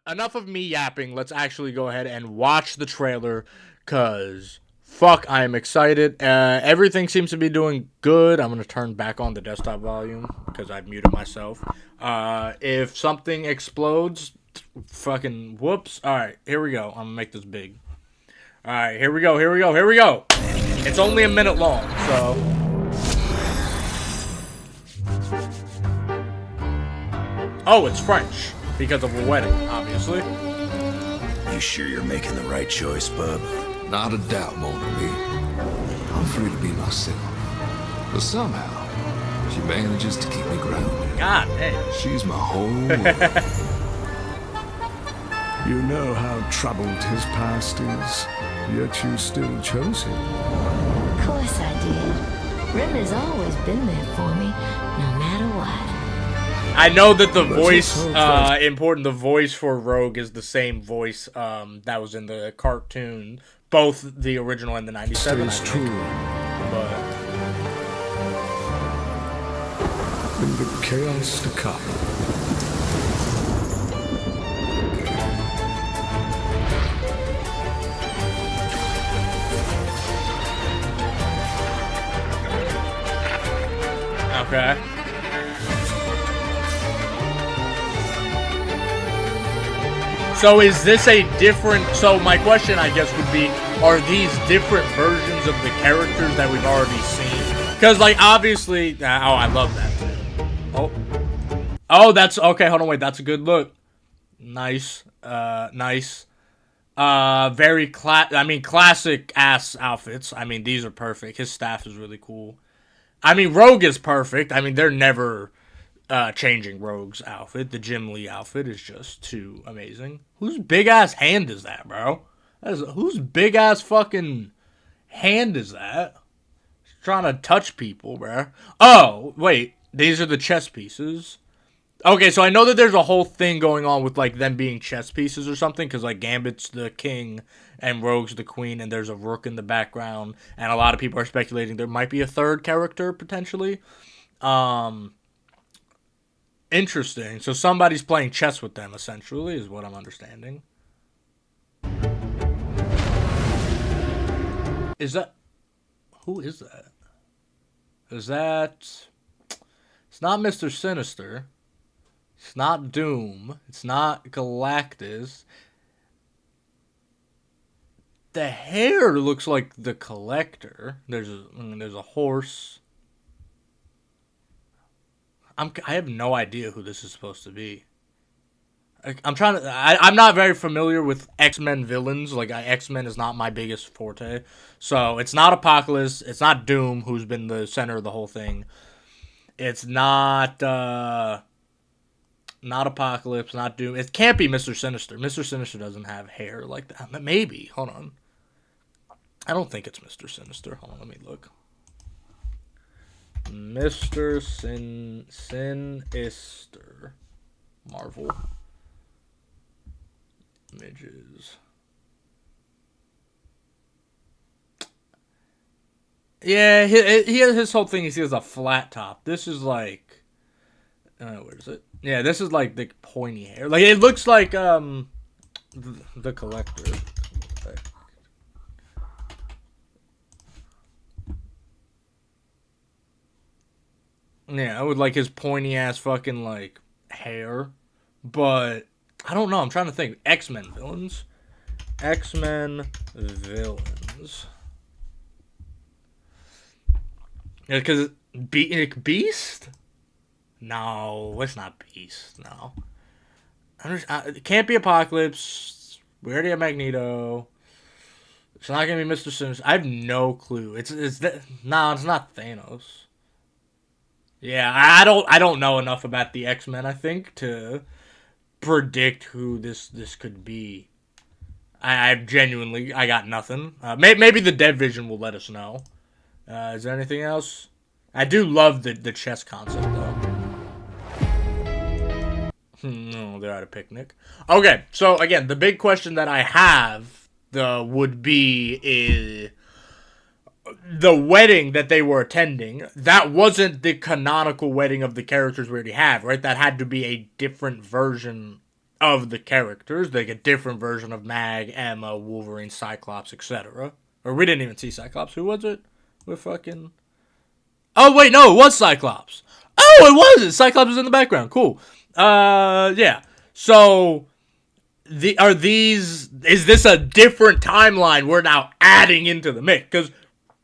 enough of me yapping. Let's actually go ahead and watch the trailer, cause fuck, I am excited. Everything seems to be doing good. I'm gonna turn back on the desktop volume because I've muted myself. If something explodes, fucking whoops. All right, here we go. I'm gonna make this big. All right, here we go. Here we go. Here we go. It's only a minute long, so. Oh, it's French because of a wedding, obviously. You sure you're making the right choice, bub? Not a doubt, mon ami. I'm free to be myself. But somehow, she manages to keep me grounded. God damn. She's my whole world. You know how troubled his past is, yet you still chose him. Of course I did. Rim has always been there for me, no matter what. I know that the voice, important, the voice for Rogue is the same voice that was in the cartoon, both the original and the 97. It's true. But in the chaos to come. okay. So is this a different... So my question, I guess, would be, are these different versions of the characters that we've already seen? Because, like, obviously... oh, I love that, too. Oh. Oh, that's... Okay, hold on, wait. That's a good look. Nice. Nice. Very classic-ass outfits. I mean, these are perfect. His staff is really cool. I mean, Rogue is perfect. I mean, they're never... changing Rogue's outfit. The Jim Lee outfit is just too amazing. Whose big-ass hand is that, bro? Whose big-ass fucking hand is that? He's trying to touch people, bro. Oh, wait. These are the chess pieces. Okay, so I know that there's a whole thing going on with, like, them being chess pieces or something, because, like, Gambit's the king and Rogue's the queen, and there's a rook in the background, and a lot of people are speculating there might be a third character, potentially. Interesting. So somebody's playing chess with them, essentially, is what I'm understanding. Is that... Who is that? Is that... It's not Mr. Sinister. It's not Doom. It's not Galactus. The hair looks like the Collector. There's a horse. I have no idea who this is supposed to be. I'm not very familiar with X-Men villains. Like, X-Men is not my biggest forte. So, it's not Apocalypse. It's not Doom, who's been the center of the whole thing. It's not Apocalypse, not Doom. It can't be Mr. Sinister. Mr. Sinister doesn't have hair like that. Maybe. Hold on. I don't think it's Mr. Sinister. Hold on, let me look. Mr. Sinister. Marvel. Images. Yeah, he has his whole thing. He has a flat top. This is like, where is it? Yeah, this is like the pointy hair. Like, it looks like the Collector. Yeah, with like his pointy ass fucking like hair, but I don't know. I'm trying to think. X-Men villains. X-Men villains. Yeah, because Beast? No, it's not Beast. No. It can't be Apocalypse. We already have Magneto. It's not gonna be Mr. Sinister. I have no clue. It's not Thanos. Yeah, I don't know enough about the X-Men, I think, to predict who this could be. I got nothing. Maybe the Dead Vision will let us know. Is there anything else? I do love the chess concept, though. No, they're at a picnic. Okay, so again, the big question that I have would be is the wedding that they were attending. That wasn't the canonical wedding of the characters we already have, right? That had to be a different version of the characters. Like a different version of Mag, Emma, Wolverine, Cyclops, etc. Or we didn't even see Cyclops. Who was it? With fucking... Oh, wait, no, it was Cyclops. Oh, it wasn't. Cyclops was in the background. Cool. Yeah. So, is this a different timeline we're now adding into the mix? Because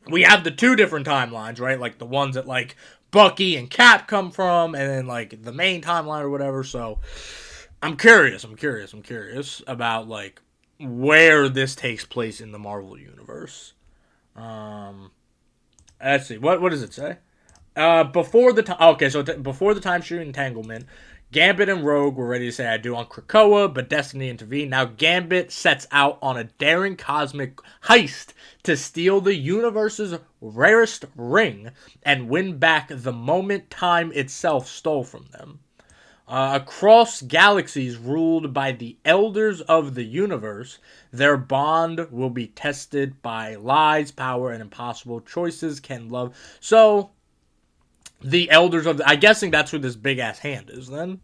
we have the two different timelines, right? Like, the ones that, like, Bucky and Cap come from, and then, like, the main timeline or whatever. So, I'm curious about, like, where this takes place in the Marvel Universe. Let's see. What does it say? Before the time shooting entanglement, Gambit and Rogue were ready to say I do on Krakoa, but Destiny intervened. Now Gambit sets out on a daring cosmic heist to steal the universe's rarest ring and win back the moment time itself stole from them. Across galaxies ruled by the elders of the universe, their bond will be tested by lies, power, and impossible choices. Can love. So, the elders of I'm guessing that's who this big-ass hand is, then?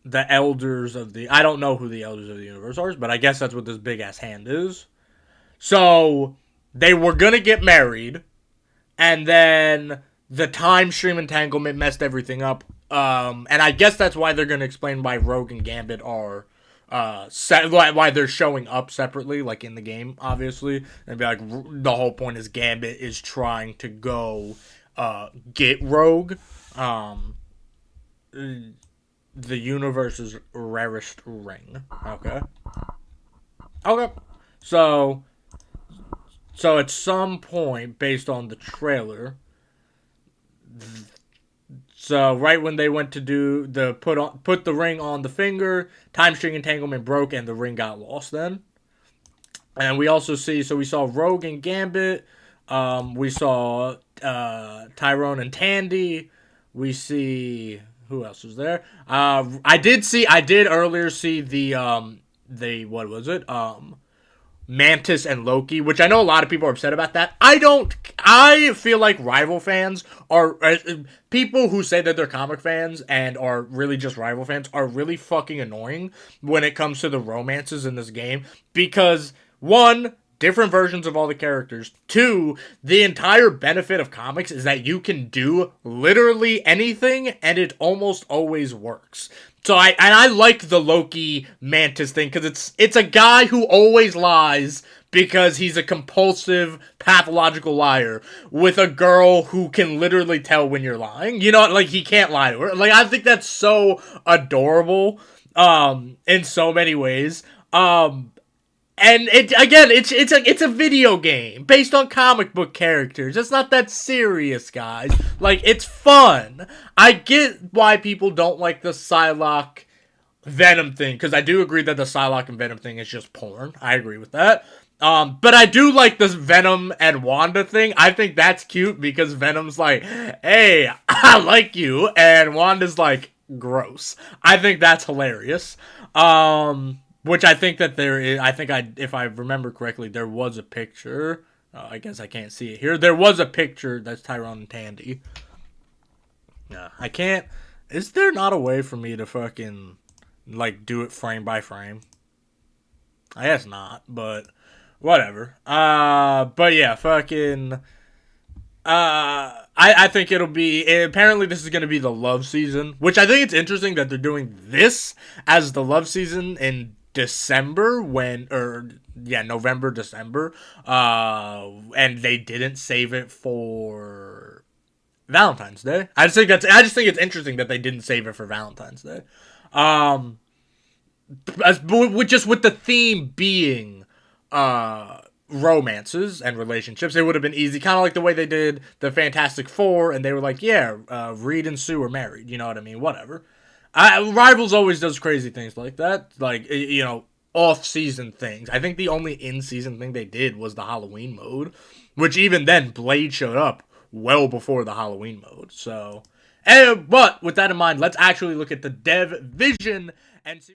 The elders of the... I don't know who the elders of the universe are, but I guess that's what this big-ass hand is. So, they were gonna get married, and then the time stream entanglement messed everything up. And I guess that's why they're going to explain why Rogue and Gambit are, why they're showing up separately, like in the game, obviously. And be like, the whole point is Gambit is trying to go, get Rogue, the universe's rarest ring. Okay. So at some point, based on the trailer, so right when they went to do the put the ring on the finger, time string entanglement broke and the ring got lost then. And we also we saw Rogue and Gambit. We saw Tyrone and Tandy. We see who else was there? I did earlier see the what was it? Mantis and Loki, which I know a lot of people are upset about that. I feel like rival fans are people who say that they're comic fans and are really just rival fans are really fucking annoying when it comes to the romances in this game, because one, different versions of all the characters. Two, the entire benefit of comics is that you can do literally anything and it almost always works. So I like the Loki Mantis thing because it's a guy who always lies because he's a compulsive pathological liar with a girl who can literally tell when you're lying. You know, like he can't lie to her. Like I think that's so adorable in so many ways. And it's a video game based on comic book characters. It's not that serious, guys. Like, it's fun. I get why people don't like the Psylocke Venom thing, because I do agree that the Psylocke and Venom thing is just porn. I agree with that. But I do like this Venom and Wanda thing. I think that's cute because Venom's like, hey, I like you, and Wanda's like, gross. I think that's hilarious. Which I think that there is, if I remember correctly, there was a picture. I guess I can't see it here. There was a picture that's Tyrone and Tandy. I can't, is there not a way for me to fucking, like, do it frame by frame? I guess not, but whatever. But yeah, fucking, I think it'll be, apparently this is going to be the love season, which I think it's interesting that they're doing this as the love season in December November, December, and they didn't save it for Valentine's Day. I just think it's interesting that they didn't save it for Valentine's Day. Just with the theme being, romances and relationships, it would have been easy, kind of like the way they did the Fantastic Four, and they were like, yeah, Reed and Sue are married, you know what I mean, whatever. Rivals always does crazy things like that, like, you know, off-season things. I think the only in-season thing they did was the Halloween mode, which even then, Blade showed up well before the Halloween mode, so. But, with that in mind, let's actually look at the dev vision and see